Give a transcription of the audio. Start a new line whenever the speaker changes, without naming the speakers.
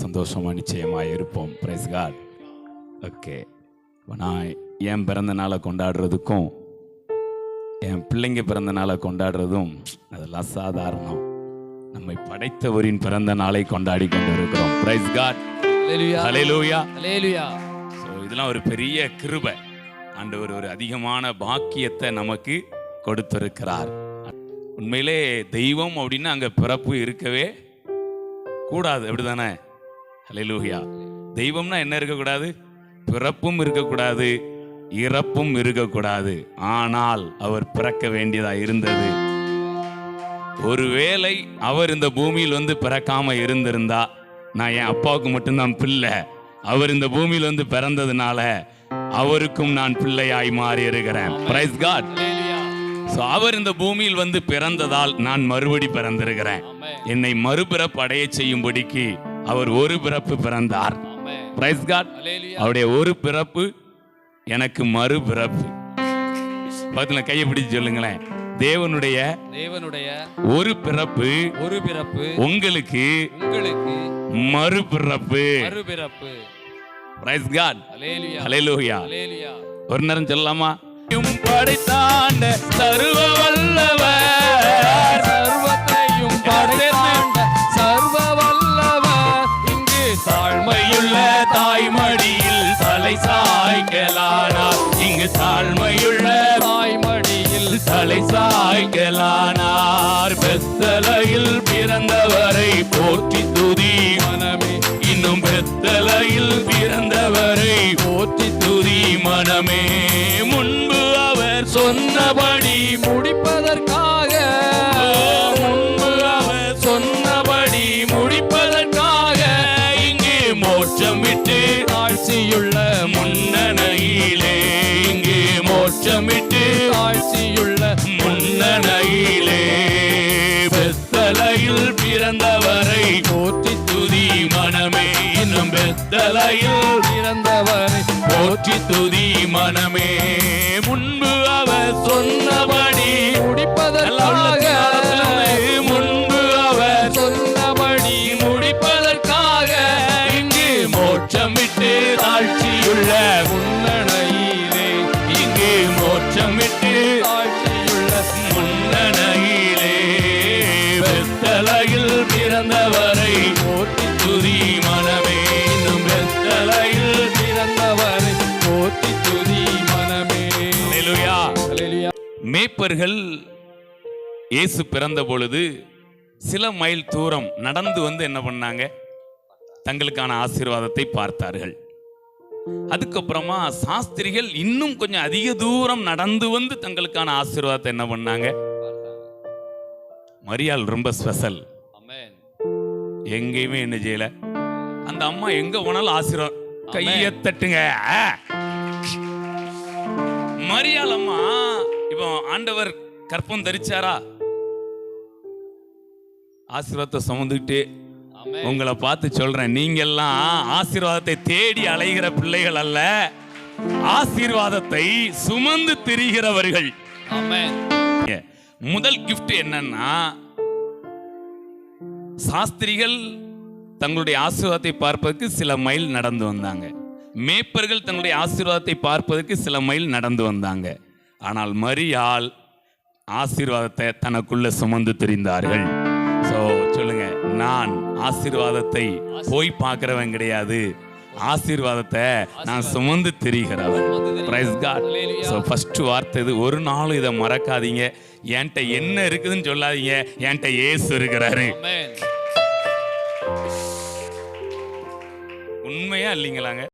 சந்தோஷமாக நிச்சயமாக இருப்போம். Price God. ஓகே, நான் என் பிறந்த நாளை கொண்டாடுறதுக்கும் என் பிள்ளைங்க பிறந்த நாளை கொண்டாடுறதும் அதெல்லாம் சாதாரணம். நம்மை படைத்தவரின் பிறந்த நாளை கொண்டாடி கொண்டு இருக்கிறோம். Praise God. Hallelujah. Hallelujah. So இதெல்லாம் ஒரு பெரிய கிருபை. ஆண்டவர் ஒரு அதிகமான பாக்கியத்தை நமக்கு கொடுத்திருக்கிறார். உண்மையிலே தெய்வம் அப்படின்னா அங்கே பிறப்பு இருக்கவே கூடாது, அப்படிதானே? ஹல்லேலூயா. தெய்வம்னா என்ன இருக்கக்கூடாது? பிறப்பும் இருக்கக்கூடாது, இறப்பும் இருக்கக்கூடாது. ஆனால் அவர் பிறக்க வேண்டியதா இருந்தது. ஒருவேளை அவர் இந்த பூமியில் வந்து பிறக்காம இருந்திருந்தா, நான் என் அப்பாவுக்கு மட்டும்தான் பிள்ளை, அவர் இந்த பூமியில் வந்து பிறந்ததுனால அவருக்கும் நான் பிள்ளையாய் மாறி இருக்கிறேன். Price God. ஸோ அவர் இந்த பூமியில் வந்து பிறந்ததால் நான் மறுபடி பிறந்திருக்கிறேன். என்னை மறுபிறப்பு அடைய செய்யும்படிக்கு அவர் ஒரு பிறப்பு பிறந்தார். Praise God. அவருடைய ஒரு பிறப்பு எனக்கு மறுபிறப்பு. பார்த்தீங்களா? கையை பிடிச்சு சொல்லுங்களேன். தேவனுடைய ஒரு பிறப்பு உங்களுக்கு மறுபிறப்பு. Praise God. ஹல்லேலூயா. ஒரு நேரம் சொல்லலாமா? படைத்தாண்ட சர்வ வல்லவர், சர்வத்தையும் படைத்தாண்ட சர்வ வல்லவர், இங்கு தாழ்மையுள்ள தாய்மடியில் தலை சாய்க்கலானார். இங்கு தாழ்மையுள்ள தாய்மடியில் தலை சாய்க்கலானார். பெத்தலையில் பிறந்தவரை போற்றி துதி மனமே. இன்னும் பெத்தலையில் பிறந்தவரை போற்றி துதி மனமே. முன்பு அவர் சொன்னபடி முடிப்பதற்காக, முன்பு அவர் சொன்னபடி முடிப்பதற்காக, இங்கே மோட்சம் விட்டு தாழ்ச்சியுள்ள முன்னணையிலே, இங்கே மோட்சம் விட்டு தாழ்ச்சியுள்ள முன்னணையிலே, பெத்தலையில் பிறந்தவரை போற்றி துதி மனமே. இன்னும் பெத்தலையில் பிறந்தவரை போற்றி துதி மனமே. முன்பு அவர் சொன்னபடி முடிப்பதற்காக, முன்பு அவர் சொன்னபடி முடிப்பதற்காக, இங்கு மோட்சம் விட்டு தாழ்ச்சியுள்ள முன்னணையிலே, இங்கு மோட்சம் விட்டு தாழ்ச்சியுள்ள முன்னணையிலே, பெத்தலையில் பிறந்தவரை போற்றி துதி மனமே. இன்னும் பெத்தலையில் பிறந்தவரை போற்றி துதி மனமே. ஹல்லேலூயா. ஹல்லேலூயா. மேய்ப்பர்கள் இயேசு பிறந்த பொழுது சில மைல் தூரம் நடந்து வந்து என்ன பண்ணாங்க? தங்களுக்கான ஆசீர்வாதத்தை பார்த்தார்கள். அதுக்கப்புறமா சாஸ்திரிகள் இன்னும் கொஞ்சம் அதிக தூரம் நடந்து வந்து தங்களுக்கான ஆசீர்வாதத்தை என்ன பண்ணாங்க? மரியாள் ரொம்ப ஸ்பெஷல். எங்கேயுமே என்ன செய்யல. அந்த அம்மா எங்க போனாலும் ஆசீர்வாதம். கையை தட்டுங்க. மரியாள் அம்மா இப்போ ஆண்டவர் கற்பம் தரிச்சாரா? ஆசீர்வாதத்தை சுமந்துக்கிட்டு உங்களை பார்த்து சொல்றேன், நீங்க எல்லாம் ஆசீர்வாதத்தை தேடி அலைகிற பிள்ளைகள் அல்ல, ஆசீர்வாதத்தை சுமந்து திரிகிறவர்கள். முதல் கிஃப்ட் என்னன்னா, சாஸ்திரிகள் தங்களுடைய ஆசீர்வாதத்தை பார்ப்பதற்கு சில மைல் நடந்து வந்தாங்க. மேய்ப்பர்கள் தங்களுடைய ஆசீர்வாதத்தை பார்ப்பதற்கு சில மைல் நடந்து வந்தாங்க. ஆனால் மரியாள் ஆசீர்வாதத்தை தனக்குள்ள சுமந்து திரிந்தார்கள். ஸோ சொல்லுங்க, நான் ஆசீர்வாதத்தை போய் பார்க்கிறவன் கிடையாது, ஆசீர்வாதத்தை நான் சுமந்து திரிகிறவன். Praise God. ஸோ ஃபர்ஸ்ட் வார்த்தை இது. ஒரு நாளும் இதை மறக்காதீங்க. என்கிட்ட என்ன இருக்குதுன்னு சொல்லாதீங்க, என்கிட்ட இயேசு இருக்கிறாரு. உண்மையா இல்லைங்களாங்க?